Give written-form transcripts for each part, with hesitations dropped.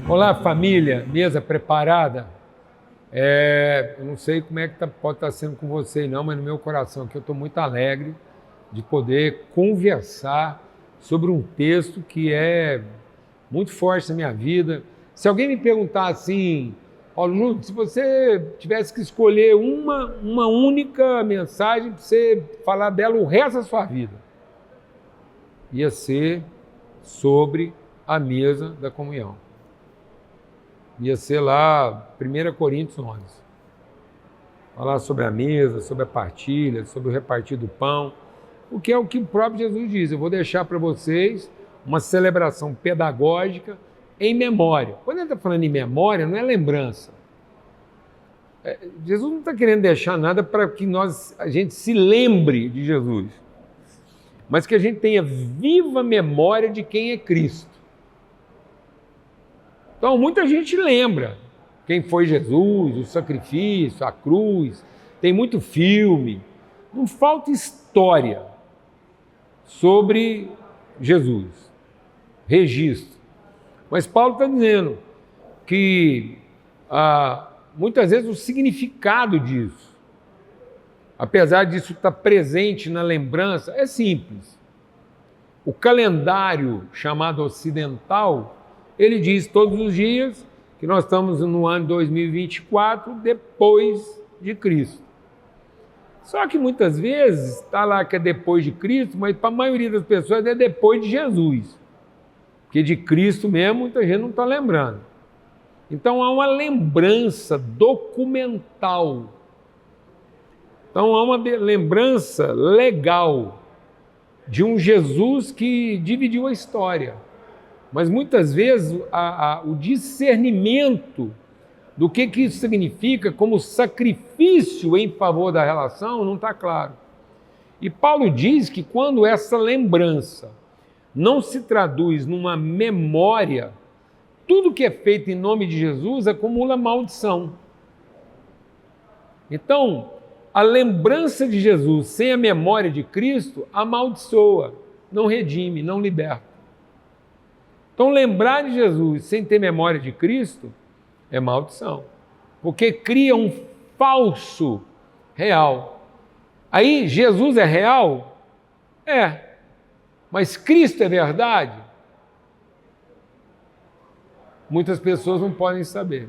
Olá, família, mesa preparada. Eu não sei como é que pode estar sendo com vocês, não, mas no meu coração aqui eu estou muito alegre de poder conversar sobre um texto que é muito forte na minha vida. Se alguém me perguntar assim, Paulo Nunes, se você tivesse que escolher uma única mensagem para você falar dela o resto da sua vida, ia ser sobre a mesa da comunhão. Ia ser lá 1 Coríntios 11. Falar sobre a mesa, sobre a partilha, sobre o repartir do pão, o que é o que o próprio Jesus diz. Eu vou deixar para vocês uma celebração pedagógica em memória. Quando ele está falando em memória, não é lembrança. Jesus não está querendo deixar nada para que a gente se lembre de Jesus, mas que a gente tenha viva memória de quem é Cristo. Então, muita gente lembra quem foi Jesus, o sacrifício, a cruz, tem muito filme, não falta história sobre Jesus, registro. Mas Paulo está dizendo que muitas vezes o significado disso, apesar disso estar presente na lembrança, é simples. O calendário chamado ocidental, ele diz todos os dias que nós estamos no ano 2024 depois de Cristo. Só que muitas vezes está lá que é depois de Cristo, mas para a maioria das pessoas é depois de Jesus. Porque de Cristo mesmo muita gente não está lembrando. Então há uma lembrança documental. Então há uma lembrança legal de um Jesus que dividiu a história. Mas muitas vezes o discernimento do que isso significa como sacrifício em favor da relação não está claro. E Paulo diz que quando essa lembrança não se traduz numa memória, tudo que é feito em nome de Jesus acumula maldição. Então, a lembrança de Jesus sem a memória de Cristo amaldiçoa, não redime, não liberta. Então, lembrar de Jesus sem ter memória de Cristo é maldição, porque cria um falso real. Aí, Jesus é real? É. Mas Cristo é verdade? Muitas pessoas não podem saber.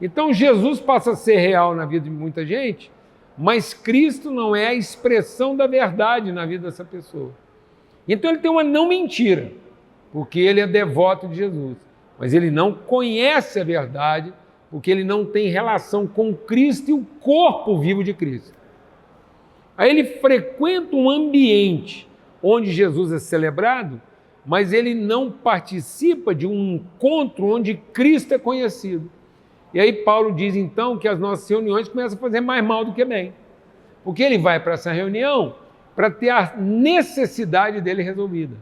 Então, Jesus passa a ser real na vida de muita gente, mas Cristo não é a expressão da verdade na vida dessa pessoa. Então, ele tem uma não mentira, porque ele é devoto de Jesus, mas ele não conhece a verdade, porque ele não tem relação com Cristo e o corpo vivo de Cristo. Aí ele frequenta um ambiente onde Jesus é celebrado, mas ele não participa de um encontro onde Cristo é conhecido. E aí Paulo diz então que as nossas reuniões começam a fazer mais mal do que bem, porque ele vai para essa reunião para ter a necessidade dele resolvida,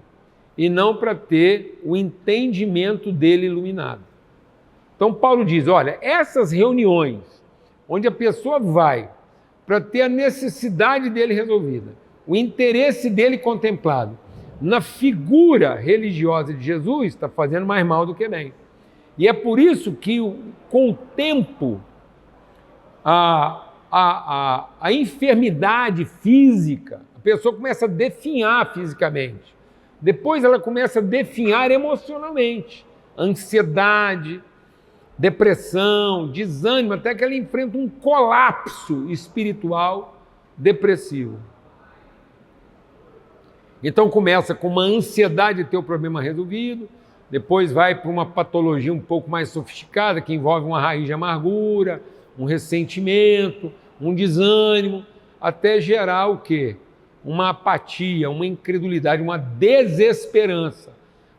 e não para ter o entendimento dele iluminado. Então Paulo diz, olha, essas reuniões onde a pessoa vai para ter a necessidade dele resolvida, o interesse dele contemplado na figura religiosa de Jesus, está fazendo mais mal do que bem. E é por isso que com o tempo a enfermidade física, a pessoa começa a definhar fisicamente. Depois ela começa a definhar emocionalmente, ansiedade, depressão, desânimo, até que ela enfrenta um colapso espiritual depressivo. Então começa com uma ansiedade de ter o problema resolvido, depois vai para uma patologia um pouco mais sofisticada, que envolve uma raiz de amargura, um ressentimento, um desânimo, até gerar o quê? Uma apatia, uma incredulidade, uma desesperança.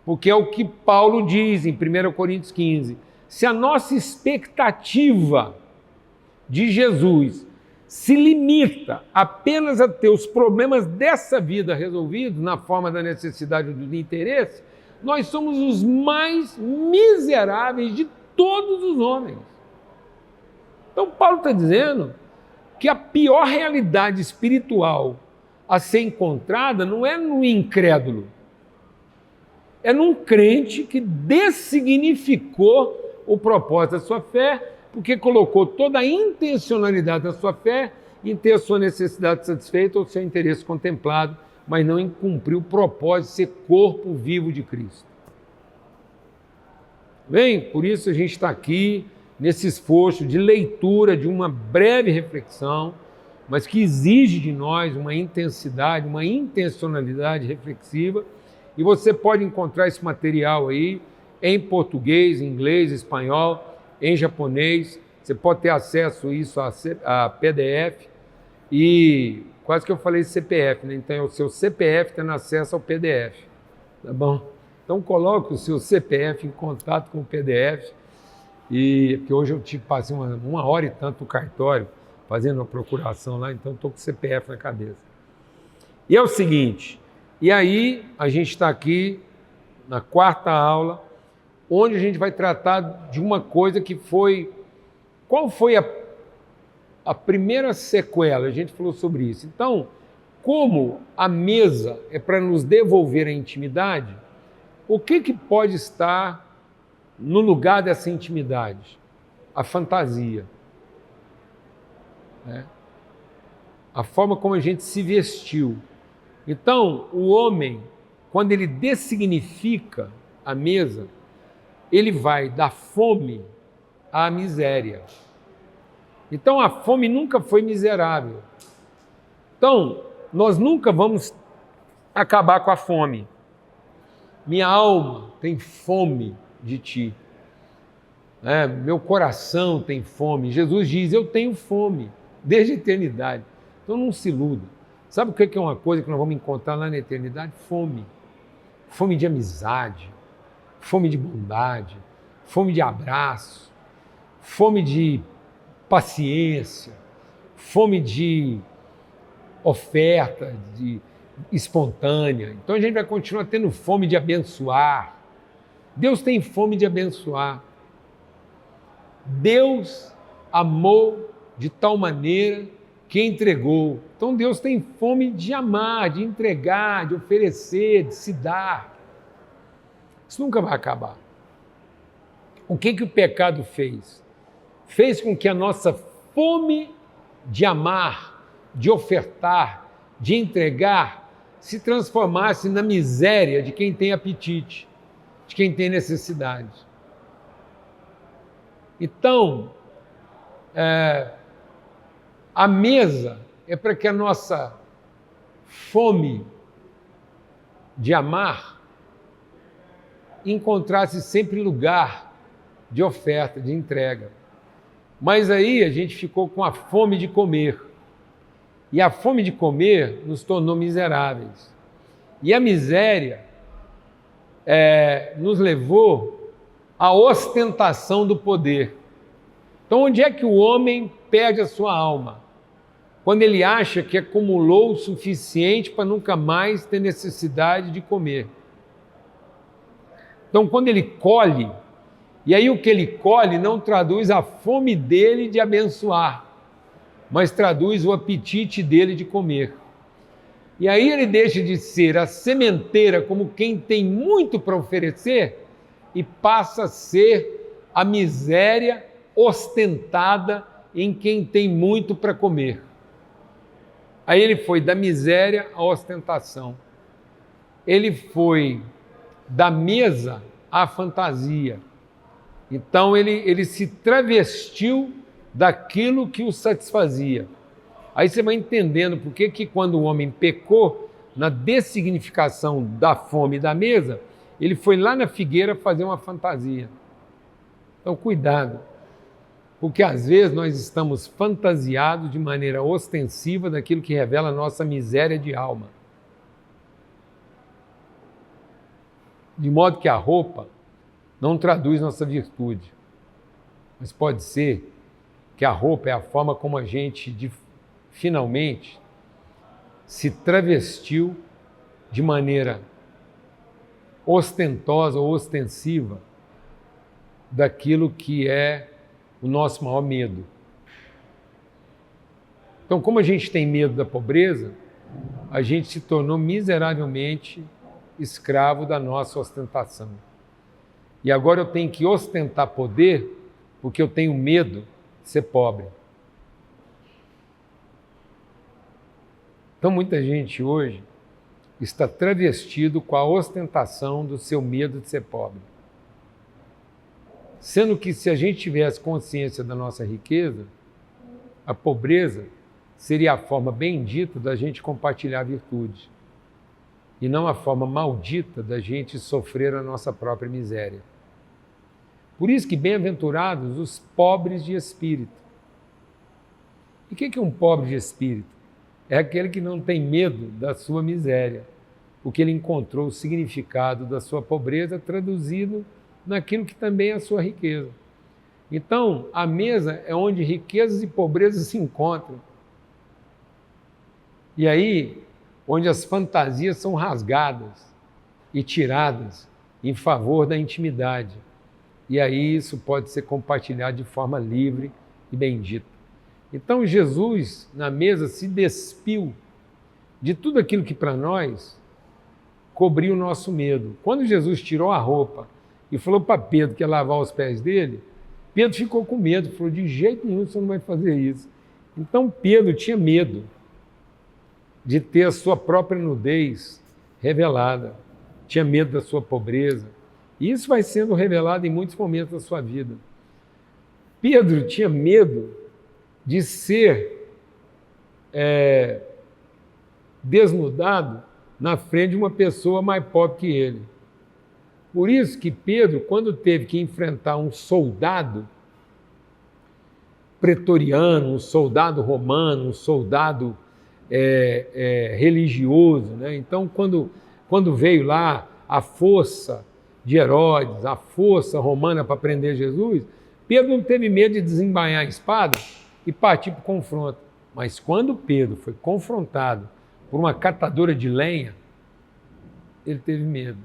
Porque é o que Paulo diz em 1 Coríntios 15. Se a nossa expectativa de Jesus se limita apenas a ter os problemas dessa vida resolvidos na forma da necessidade do interesse, nós somos os mais miseráveis de todos os homens. Então Paulo está dizendo que a pior realidade espiritual a ser encontrada não é no incrédulo, é num crente que dessignificou o propósito da sua fé, porque colocou toda a intencionalidade da sua fé em ter a sua necessidade satisfeita ou o seu interesse contemplado, mas não em cumprir o propósito de ser corpo vivo de Cristo. Bem, por isso a gente está aqui nesse esforço de leitura, de uma breve reflexão, mas que exige de nós uma intensidade, uma intencionalidade reflexiva, e você pode encontrar esse material aí em português, inglês, espanhol, em japonês. Você pode ter acesso a isso a PDF e quase que eu falei CPF, né? Então o seu CPF tendo acesso ao PDF, tá bom? Então coloque o seu CPF em contato com o PDF, porque hoje eu passei uma hora e tanto no cartório fazendo uma procuração lá, então estou com o CPF na cabeça. E é o seguinte, e aí a gente está aqui na quarta aula, onde a gente vai tratar de uma coisa que foi... Qual foi a primeira sequela? A gente falou sobre isso. Então, como a mesa é para nos devolver a intimidade, o que pode estar no lugar dessa intimidade? A fantasia. Né? A forma como a gente se vestiu. Então, o homem, quando ele dessignifica a mesa, ele vai da fome à miséria. Então, a fome nunca foi miserável. Então, nós nunca vamos acabar com a fome. Minha alma tem fome de ti. Meu coração tem fome. Jesus diz, eu tenho fome, desde a eternidade. Então, não se iluda. Sabe o que é uma coisa que nós vamos encontrar lá na eternidade? Fome. Fome de amizade, fome de bondade, fome de abraço, fome de paciência, fome de oferta, de espontânea. Então a gente vai continuar tendo fome de abençoar. Deus tem fome de abençoar. Deus amou de tal maneira que entregou. Então Deus tem fome de amar, de entregar, de oferecer, de se dar. Isso nunca vai acabar. O que o pecado fez? Fez com que a nossa fome de amar, de ofertar, de entregar, se transformasse na miséria de quem tem apetite, de quem tem necessidade. Então, a mesa é para que a nossa fome de amar encontrasse sempre lugar de oferta, de entrega. Mas aí a gente ficou com a fome de comer. E a fome de comer nos tornou miseráveis. E a miséria nos levou à ostentação do poder. Então, onde é que o homem perde a sua alma? Quando ele acha que acumulou o suficiente para nunca mais ter necessidade de comer. Então, quando ele colhe, e aí o que ele colhe não traduz a fome dele de abençoar, mas traduz o apetite dele de comer. E aí ele deixa de ser a sementeira como quem tem muito para oferecer e passa a ser a miséria ostentada em quem tem muito para comer. Aí ele foi da miséria à ostentação. Ele foi da mesa à fantasia. Então ele se travestiu daquilo que o satisfazia. Aí você vai entendendo por que quando o homem pecou na dessignificação da fome da mesa, ele foi lá na figueira fazer uma fantasia. Então cuidado, porque às vezes nós estamos fantasiados de maneira ostensiva daquilo que revela a nossa miséria de alma. De modo que a roupa não traduz nossa virtude, mas pode ser que a roupa é a forma como a gente finalmente se travestiu de maneira ostentosa ou ostensiva daquilo que é o nosso maior medo. Então, como a gente tem medo da pobreza, a gente se tornou miseravelmente escravo da nossa ostentação. E agora eu tenho que ostentar poder porque eu tenho medo de ser pobre. Então muita gente hoje está travestido com a ostentação do seu medo de ser pobre. Sendo que se a gente tivesse consciência da nossa riqueza, a pobreza seria a forma bendita da gente compartilhar a virtude e não a forma maldita da gente sofrer a nossa própria miséria. Por isso que bem-aventurados os pobres de espírito. E o que é um pobre de espírito? É aquele que não tem medo da sua miséria, porque ele encontrou o significado da sua pobreza traduzido naquilo que também é a sua riqueza. Então, a mesa é onde riquezas e pobrezas se encontram. E aí, onde as fantasias são rasgadas e tiradas em favor da intimidade. E aí isso pode ser compartilhado de forma livre e bendita. Então, Jesus, na mesa, se despiu de tudo aquilo que para nós cobria o nosso medo. Quando Jesus tirou a roupa e falou para Pedro que ia lavar os pés dele, Pedro ficou com medo, falou, de jeito nenhum você não vai fazer isso. Então Pedro tinha medo de ter a sua própria nudez revelada, tinha medo da sua pobreza. E isso vai sendo revelado em muitos momentos da sua vida. Pedro tinha medo de ser desnudado na frente de uma pessoa mais pobre que ele. Por isso que Pedro, quando teve que enfrentar um soldado pretoriano, um soldado romano, um soldado religioso, né? Então, quando veio lá a força de Herodes, a força romana para prender Jesus, Pedro não teve medo de desembainhar a espada e partir para o confronto. Mas quando Pedro foi confrontado por uma catadora de lenha, ele teve medo.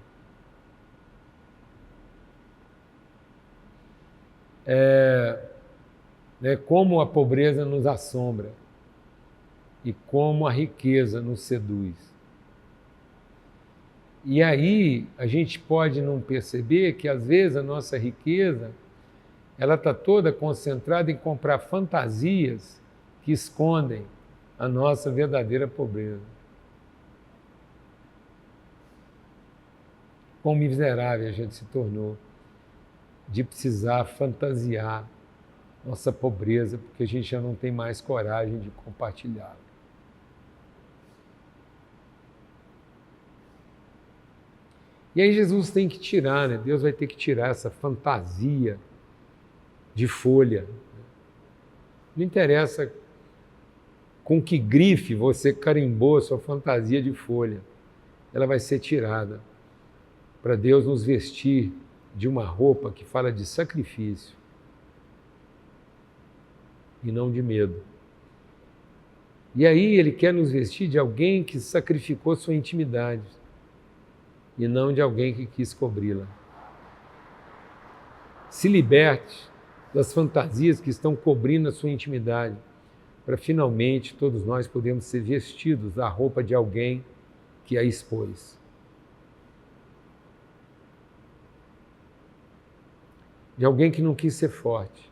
Como a pobreza nos assombra e como a riqueza nos seduz. E aí a gente pode não perceber que às vezes a nossa riqueza ela está toda concentrada em comprar fantasias que escondem a nossa verdadeira pobreza. Quão miserável a gente se tornou de precisar fantasiar nossa pobreza, porque a gente já não tem mais coragem de compartilhá-la. E aí Jesus tem que tirar, né? Deus vai ter que tirar essa fantasia de folha. Não interessa com que grife você carimbou a sua fantasia de folha, ela vai ser tirada para Deus nos vestir de uma roupa que fala de sacrifício e não de medo. E aí Ele quer nos vestir de alguém que sacrificou sua intimidade e não de alguém que quis cobri-la. Se liberte das fantasias que estão cobrindo a sua intimidade, para finalmente todos nós podermos ser vestidos da roupa de alguém que a expôs. De alguém que não quis ser forte,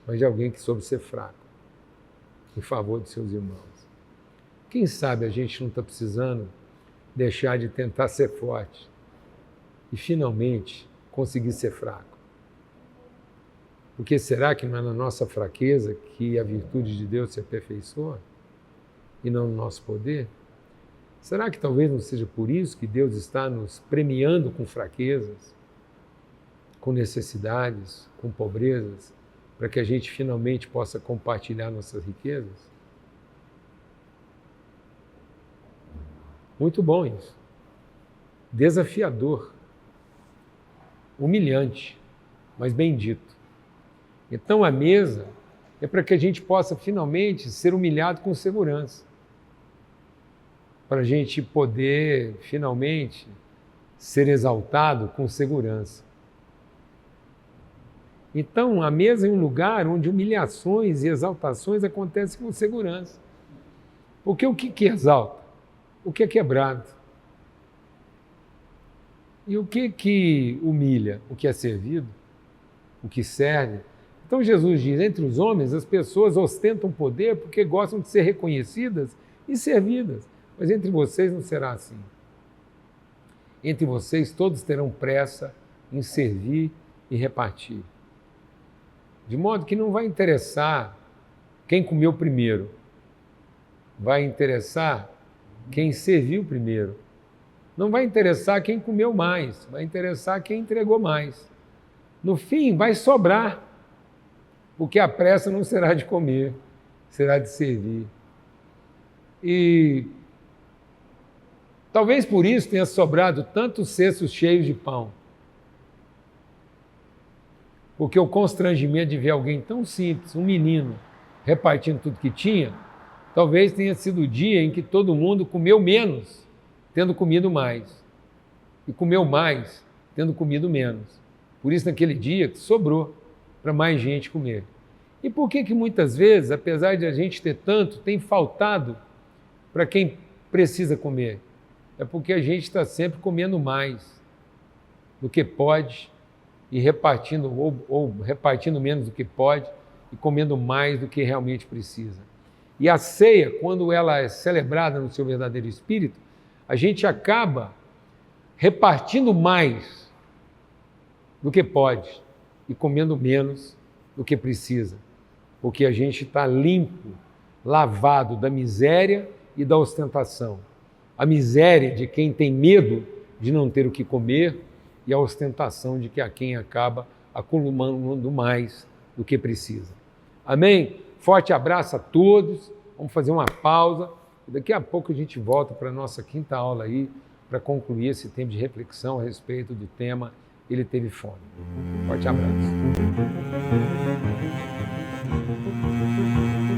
mas de alguém que soube ser fraco, em favor de seus irmãos. Quem sabe a gente não está precisando deixar de tentar ser forte e finalmente conseguir ser fraco. Porque será que não é na nossa fraqueza que a virtude de Deus se aperfeiçoa e não no nosso poder? Será que talvez não seja por isso que Deus está nos premiando com fraquezas, com necessidades, com pobrezas, para que a gente finalmente possa compartilhar nossas riquezas? Muito bom isso. Desafiador, humilhante, mas bendito. Então a mesa é para que a gente possa finalmente ser humilhado com segurança, para a gente poder finalmente ser exaltado com segurança. Então a mesa é um lugar onde humilhações e exaltações acontecem com segurança. Porque o que exalta? O que é quebrado. E o que humilha? O que é servido? O que serve? Então Jesus diz, entre os homens as pessoas ostentam poder porque gostam de ser reconhecidas e servidas, mas entre vocês não será assim. Entre vocês todos terão pressa em servir e repartir. De modo que não vai interessar quem comeu primeiro, vai interessar quem serviu primeiro. Não vai interessar quem comeu mais, vai interessar quem entregou mais. No fim, vai sobrar, porque a pressa não será de comer, será de servir. E talvez por isso tenha sobrado tantos cestos cheios de pão. Porque o constrangimento de ver alguém tão simples, um menino, repartindo tudo que tinha, talvez tenha sido o dia em que todo mundo comeu menos, tendo comido mais. E comeu mais, tendo comido menos. Por isso, naquele dia, sobrou para mais gente comer. E por que muitas vezes, apesar de a gente ter tanto, tem faltado para quem precisa comer? É porque a gente está sempre comendo mais do que pode e repartindo, ou repartindo menos do que pode e comendo mais do que realmente precisa. E a ceia, quando ela é celebrada no seu verdadeiro espírito, a gente acaba repartindo mais do que pode e comendo menos do que precisa, porque a gente está limpo, lavado da miséria e da ostentação. A miséria de quem tem medo de não ter o que comer e a ostentação de que a quem acaba acumulando mais do que precisa. Amém? Forte abraço a todos. Vamos fazer uma pausa. Daqui a pouco a gente volta para a nossa quinta aula aí, para concluir esse tempo de reflexão a respeito do tema Ele Teve Fome. Forte abraço.